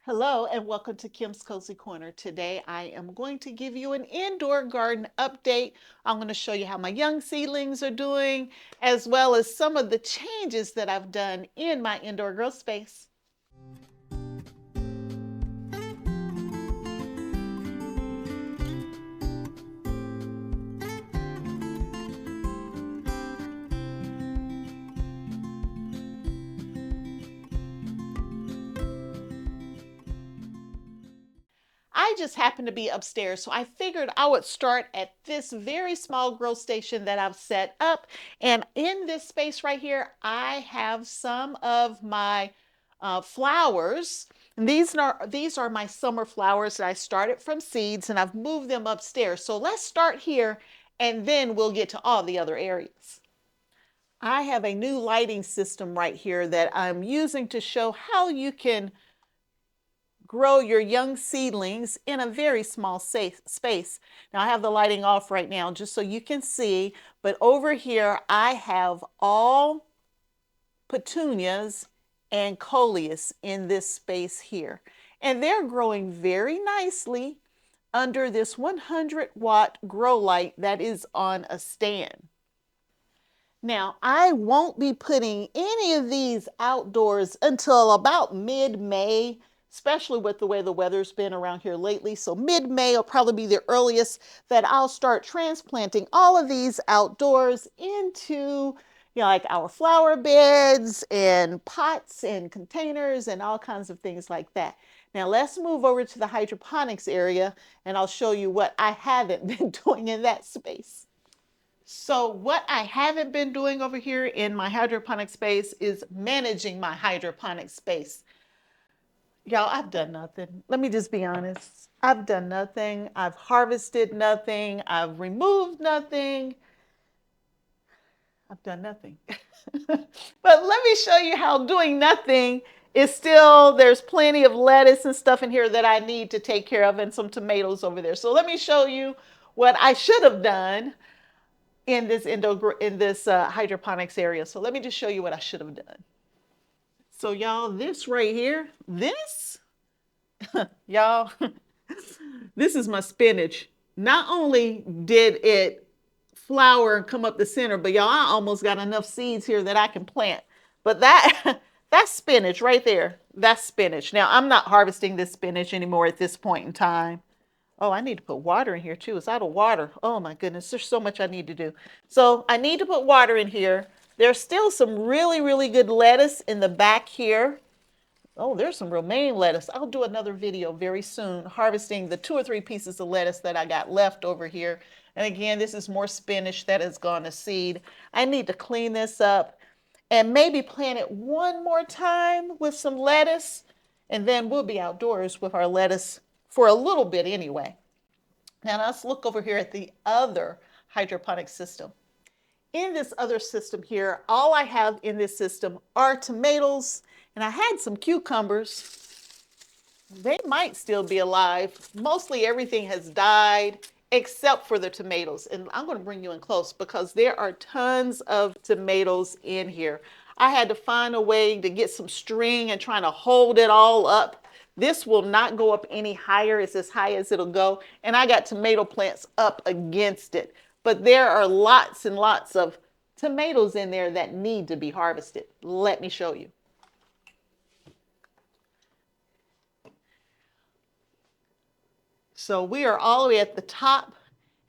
Hello and welcome to Kim's Cozy Corner. Today I am going to give you an indoor garden update. I'm going to show you how my young seedlings are doing, as well as some of the changes that I've done in my indoor grow space. I just happened to be upstairs, so I figured I would start at this very small grow station that I've set up. And in this space right here, I have some of my flowers. And these are my summer flowers that I started from seeds, and I've moved them upstairs. So let's start here, and then we'll get to all the other areas. I have a new lighting system right here that I'm using to show how you can grow your young seedlings in a very small safe space. Now I have the lighting off right now just so you can see, but over here I have all petunias and coleus in this space here. And they're growing very nicely under this 100-watt grow light that is on a stand. Now, I won't be putting any of these outdoors until about mid-May, especially with the way the weather's been around here lately. So mid-May will probably be the earliest that I'll start transplanting all of these outdoors into, like our flower beds and pots and containers and all kinds of things like that. Now let's move over to the hydroponics area and I'll show you what I haven't been doing in that space. So what I haven't been doing over here in my hydroponic space is managing my hydroponic space. Y'all, I've done nothing. Let me just be honest. I've done nothing. I've harvested nothing. I've removed nothing. I've done nothing. But let me show you how doing nothing is still, there's plenty of lettuce and stuff in here that I need to take care of and some tomatoes over there. So let me show you what I should have done in this hydroponics area. So let me just show you what I should have done. So y'all, this right here, y'all, this is my spinach. Not only did it flower and come up the center, but y'all, I almost got enough seeds here that I can plant. But that's spinach right there. That's spinach. Now I'm not harvesting this spinach anymore at this point in time. Oh, I need to put water in here too. It's out of water. Oh my goodness, there's so much I need to do. So I need to put water in here. There's still some really, really good lettuce in the back here. Oh, there's some romaine lettuce. I'll do another video very soon harvesting the 2 or 3 pieces of lettuce that I got left over here. And again, this is more spinach that has gone to seed. I need to clean this up and maybe plant it one more time with some lettuce. And then we'll be outdoors with our lettuce for a little bit anyway. Now let's look over here at the other hydroponic system. In this other system here, all I have in this system are tomatoes, and I had some cucumbers. They might still be alive. Mostly everything has died except for the tomatoes. And I'm going to bring you in close because there are tons of tomatoes in here. I had to find a way to get some string and trying to hold it all up. This will not go up any higher. It's as high as it'll go. And I got tomato plants up against it. But there are lots and lots of tomatoes in there that need to be harvested. Let me show you. So we are all the way at the top.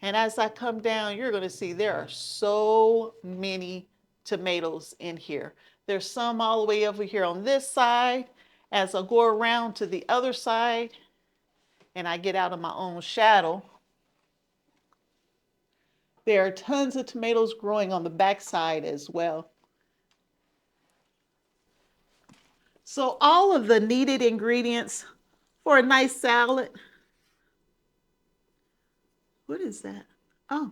And as I come down, you're going to see there are so many tomatoes in here. There's some all the way over here on this side. As I go around to the other side and I get out of my own shadow, there are tons of tomatoes growing on the back side as well. So all of the needed ingredients for a nice salad. What is that? Oh,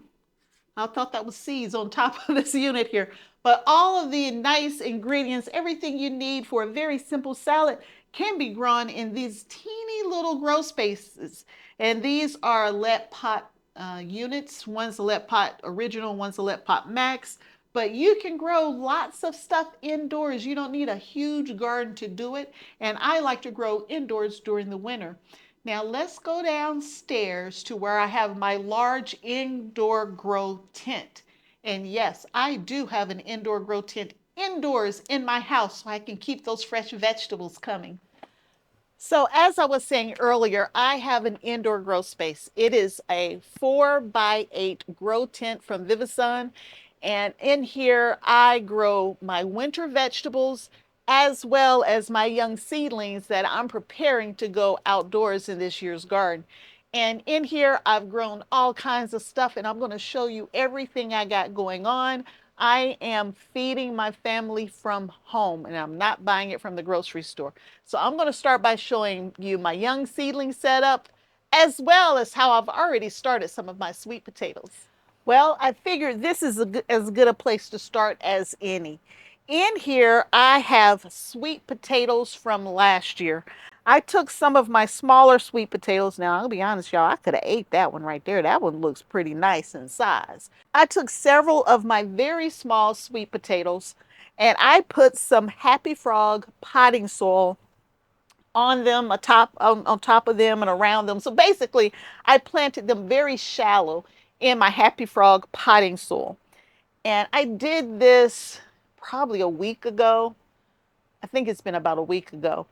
I thought that was seeds on top of this unit here. But all of the nice ingredients, everything you need for a very simple salad can be grown in these teeny little grow spaces. And these are Let Pot units. One's a Let Pot Original, one's a Let Pot Max. But you can grow lots of stuff indoors. You don't need a huge garden to do it. And I like to grow indoors during the winter. Now let's go downstairs to where I have my large indoor grow tent. And yes, I do have an indoor grow tent indoors in my house so I can keep those fresh vegetables coming. So as I was saying earlier, I have an indoor grow space. It is a 4x8 grow tent from Vivasun. And in here, I grow my winter vegetables as well as my young seedlings that I'm preparing to go outdoors in this year's garden. And in here, I've grown all kinds of stuff, and I'm going to show you everything I got going on. I am feeding my family from home, and I'm not buying it from the grocery store. So I'm going to start by showing you my young seedling setup, as well as how I've already started some of my sweet potatoes. Well, I figured this is as good a place to start as any. In here, I have sweet potatoes from last year. I took some of my smaller sweet potatoes. Now, I'll be honest, y'all, I could have ate that one right there. That one looks pretty nice in size. I took several of my very small sweet potatoes and I put some Happy Frog potting soil on them, on top of them and around them. So basically, I planted them very shallow in my Happy Frog potting soil. And I did this probably a week ago. I think it's been about a week ago.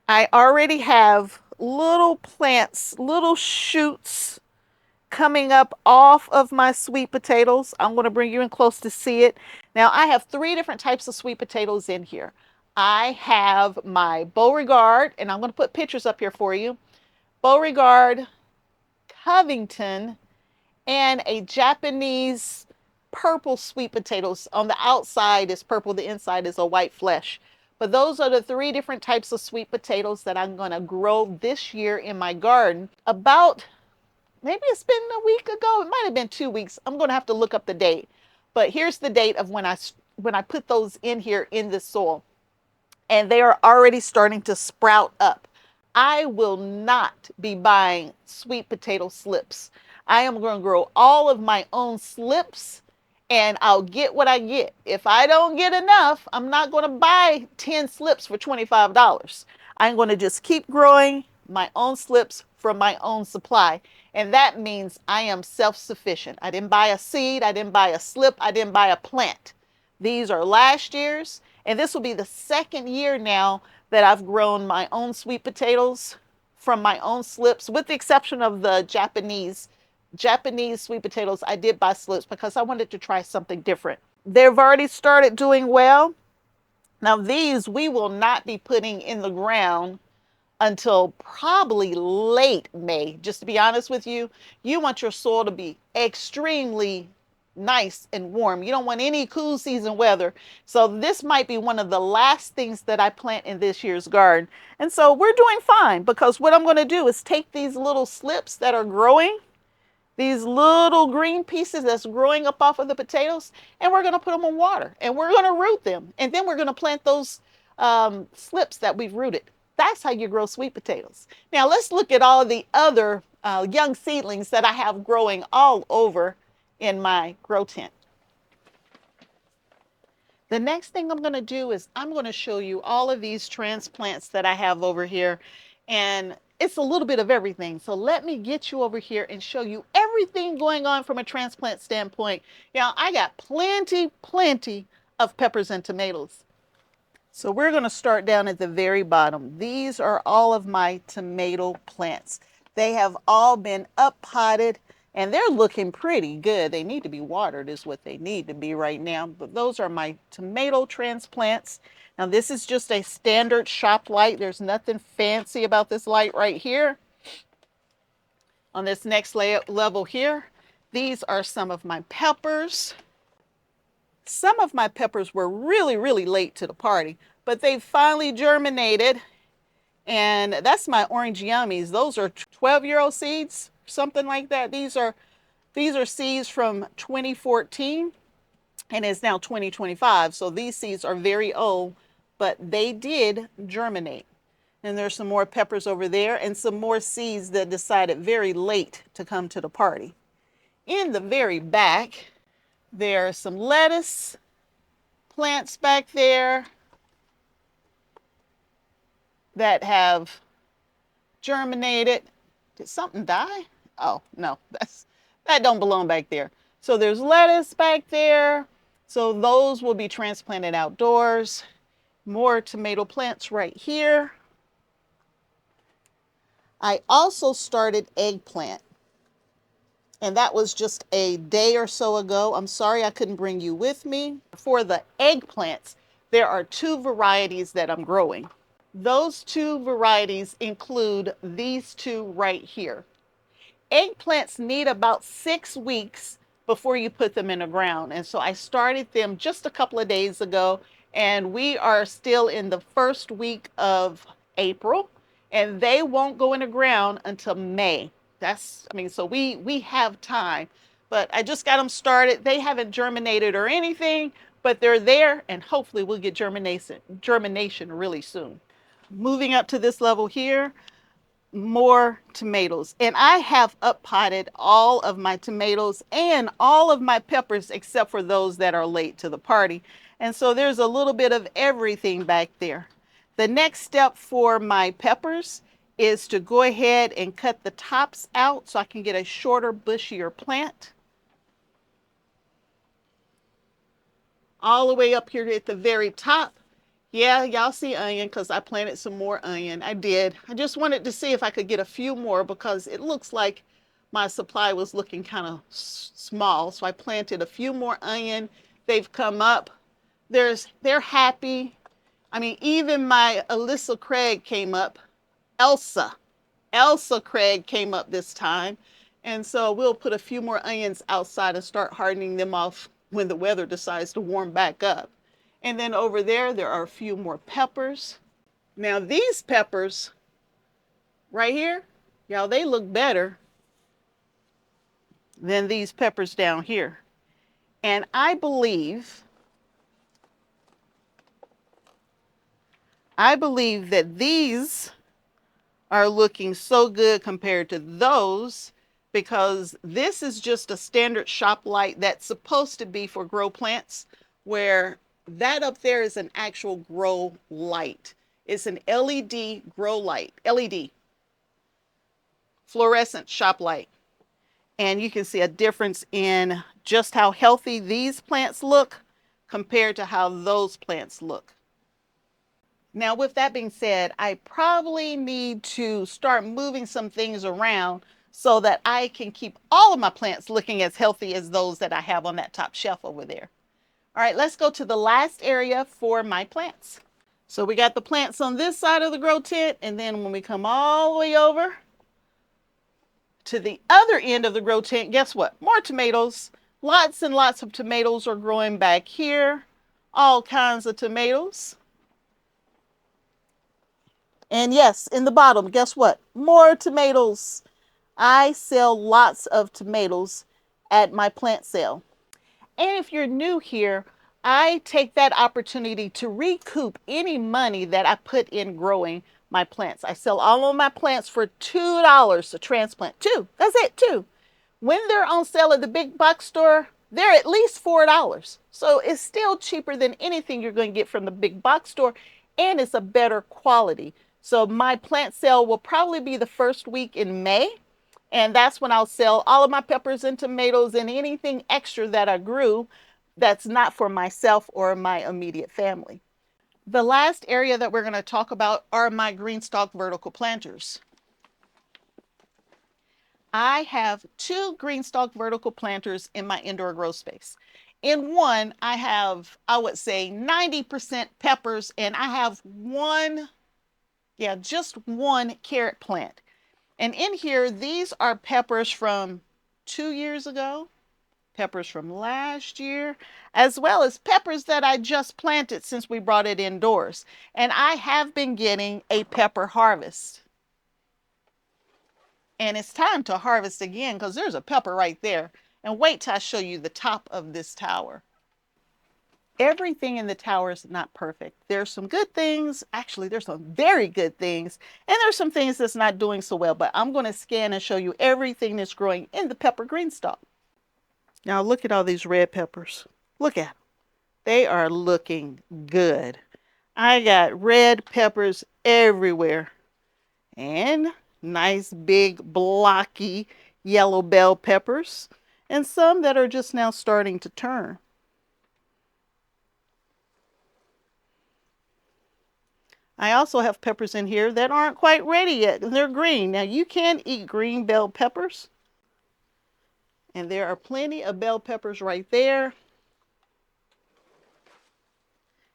I already have little plants, little shoots coming up off of my sweet potatoes. I'm going to bring you in close to see it. Now, I have 3 different types of sweet potatoes in here. I have my Beauregard, and I'm going to put pictures up here for you. Beauregard, Covington, and a Japanese purple sweet potatoes. On the outside is purple, the inside is a white flesh. But those are the 3 different types of sweet potatoes that I'm going to grow this year in my garden. About, maybe it's been a week ago, it might have been 2 weeks. I'm going to have to look up the date. But here's the date of when I put those in here in the soil. And they are already starting to sprout up. I will not be buying sweet potato slips. I am going to grow all of my own slips and I'll get what I get. If I don't get enough, I'm not going to buy 10 slips for $25. I'm going to just keep growing my own slips from my own supply. And that means I am self-sufficient. I didn't buy a seed, I didn't buy a slip, I didn't buy a plant. These are last year's, and this will be the 2nd year now that I've grown my own sweet potatoes from my own slips, with the exception of the Japanese sweet potatoes. I did buy slips because I wanted to try something different. They've already started doing well. Now these we will not be putting in the ground until probably late May. Just to be honest with you, you want your soil to be extremely nice and warm. You don't want any cool season weather. So this might be one of the last things that I plant in this year's garden. And so we're doing fine, because what I'm going to do is take these little slips that are growing, these little green pieces that's growing up off of the potatoes, and we're going to put them in water and we're going to root them. And then we're going to plant those slips that we've rooted. That's how you grow sweet potatoes. Now let's look at all the other young seedlings that I have growing all over in my grow tent. The next thing I'm going to do is I'm going to show you all of these transplants that I have over here. And it's a little bit of everything. So let me get you over here and show you everything going on from a transplant standpoint. Now, I got plenty of peppers and tomatoes. So we're going to start down at the very bottom. These are all of my tomato plants. They have all been up potted and they're looking pretty good. They need to be watered is what they need to be right now. But those are my tomato transplants. Now this is just a standard shop light. There's nothing fancy about this light right here. On this next level here, these are some of my peppers. Some of my peppers were really late to the party, but they finally germinated. And that's my orange yummies. Those are 12-year-old seeds, something like that. These are seeds from 2014 and it's now 2025. So these seeds are very old, but they did germinate. And there's some more peppers over there and some more seeds that decided very late to come to the party. In the very back, there's some lettuce plants back there that have germinated. Did something die? Oh, no, that don't belong back there. So there's lettuce back there. So those will be transplanted outdoors. More tomato plants right here. I also started eggplant, and that was just a day or so ago. I'm sorry I couldn't bring you with me. For the eggplants, there are two varieties that I'm growing. Those two varieties include these two right here. Eggplants need about 6 weeks before you put them in the ground. And so I started them just a couple of days ago, and we are still in the first week of April, and they won't go in the ground until May. So we have time, but I just got them started. They haven't germinated or anything, but they're there, and hopefully we'll get germination really soon. Moving up to this level here, more tomatoes. And I have up potted all of my tomatoes and all of my peppers except for those that are late to the party. And so there's a little bit of everything back there. The next step for my peppers is to go ahead and cut the tops out so I can get a shorter, bushier plant. All the way up here at the very top. Yeah, y'all see onion because I planted some more onion. I did. I just wanted to see if I could get a few more because it looks like my supply was looking kind of small. So I planted a few more onion. They've come up. They're happy. I mean, even my Alyssa Craig came up. Elsa Craig came up this time. And so we'll put a few more onions outside and start hardening them off when the weather decides to warm back up. And then over there are a few more peppers. Now these peppers right here, y'all, they look better than these peppers down here. And I believe that these are looking so good compared to those because this is just a standard shop light that's supposed to be for grow plants, where that up there is an actual grow light. It's an LED grow light, LED, fluorescent shop light. And you can see a difference in just how healthy these plants look compared to how those plants look. Now, with that being said, I probably need to start moving some things around so that I can keep all of my plants looking as healthy as those that I have on that top shelf over there. All right, let's go to the last area for my plants. So we got the plants on this side of the grow tent, and then when we come all the way over to the other end of the grow tent, guess what? More tomatoes. Lots and lots of tomatoes are growing back here. All kinds of tomatoes. And yes, in the bottom, guess what? More tomatoes. I sell lots of tomatoes at my plant sale. And if you're new here, I take that opportunity to recoup any money that I put in growing my plants. I sell all of my plants for $2 a transplant. That's it, $2. When they're on sale at the big box store, they're at least $4. So it's still cheaper than anything you're going to get from the big box store, and it's a better quality. So my plant sale will probably be the first week in May. And that's when I'll sell all of my peppers and tomatoes and anything extra that I grew that's not for myself or my immediate family. The last area that we're going to talk about are my GreenStalk vertical planters. I have 2 GreenStalk vertical planters in my indoor grow space. In one, I have, I would say, 90% peppers, and I have just one carrot plant. And in here, these are peppers from 2 years ago, peppers from last year, as well as peppers that I just planted since we brought it indoors. And I have been getting a pepper harvest. And it's time to harvest again because there's a pepper right there. And wait till I show you the top of this tower. Everything in the tower is not perfect. There's some good things. Actually, there's some very good things. And there's some things that's not doing so well. But I'm going to scan and show you everything that's growing in the pepper GreenStalk. Now look at all these red peppers. Look at them. They are looking good. I got red peppers everywhere and nice big blocky yellow bell peppers and some that are just now starting to turn. I also have peppers in here that aren't quite ready yet. They're green. Now you can eat green bell peppers. And there are plenty of bell peppers right there.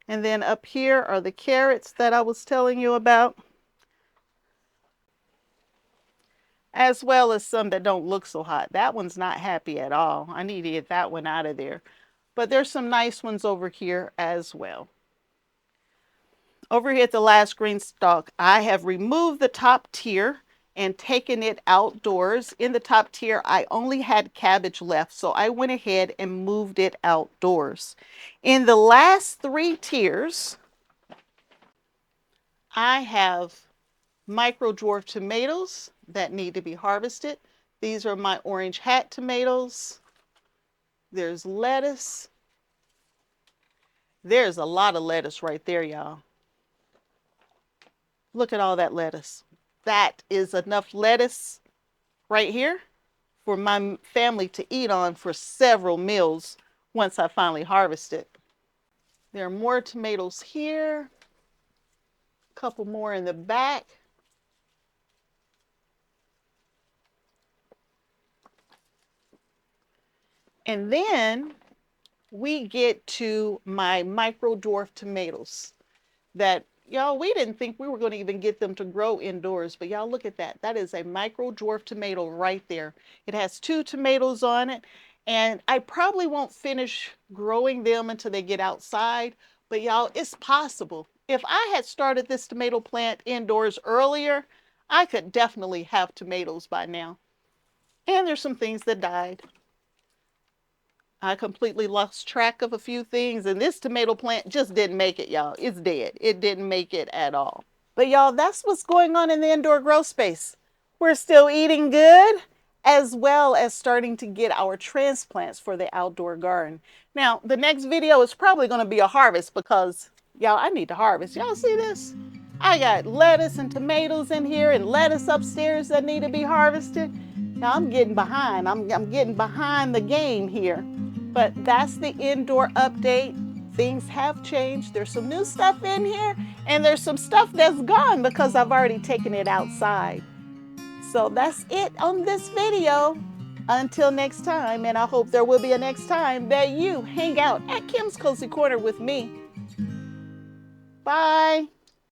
And then up here are the carrots that I was telling you about, as well as some that don't look so hot. That one's not happy at all. I need to get that one out of there. But there's some nice ones over here as well. Over here at the last GreenStalk, I have removed the top tier and taken it outdoors. In the top tier, I only had cabbage left, so I went ahead and moved it outdoors. In the last 3 tiers, I have micro dwarf tomatoes that need to be harvested. These are my orange hat tomatoes. There's lettuce. There's a lot of lettuce right there, y'all. Look at all that lettuce. That is enough lettuce right here for my family to eat on for several meals once I finally harvest it. There are more tomatoes here. A couple more in the back. And then we get to my micro dwarf tomatoes that, y'all, we didn't think we were going to even get them to grow indoors, but y'all look at that. That is a micro dwarf tomato right there. It has 2 tomatoes on it, and I probably won't finish growing them until they get outside, but y'all, it's possible. If I had started this tomato plant indoors earlier, I could definitely have tomatoes by now. And there's some things that died. I completely lost track of a few things, and this tomato plant just didn't make it, y'all. It's dead. It didn't make it at all. But y'all, that's what's going on in the indoor grow space. We're still eating good, as well as starting to get our transplants for the outdoor garden. Now, the next video is probably going to be a harvest because, y'all, I need to harvest. Y'all see this? I got lettuce and tomatoes in here and lettuce upstairs that need to be harvested. Now, I'm getting behind. I'm getting behind the game here. But that's the indoor update. Things have changed. There's some new stuff in here, and there's some stuff that's gone because I've already taken it outside. So that's it on this video. Until next time, and I hope there will be a next time that you hang out at Kim's Cozy Corner with me. Bye.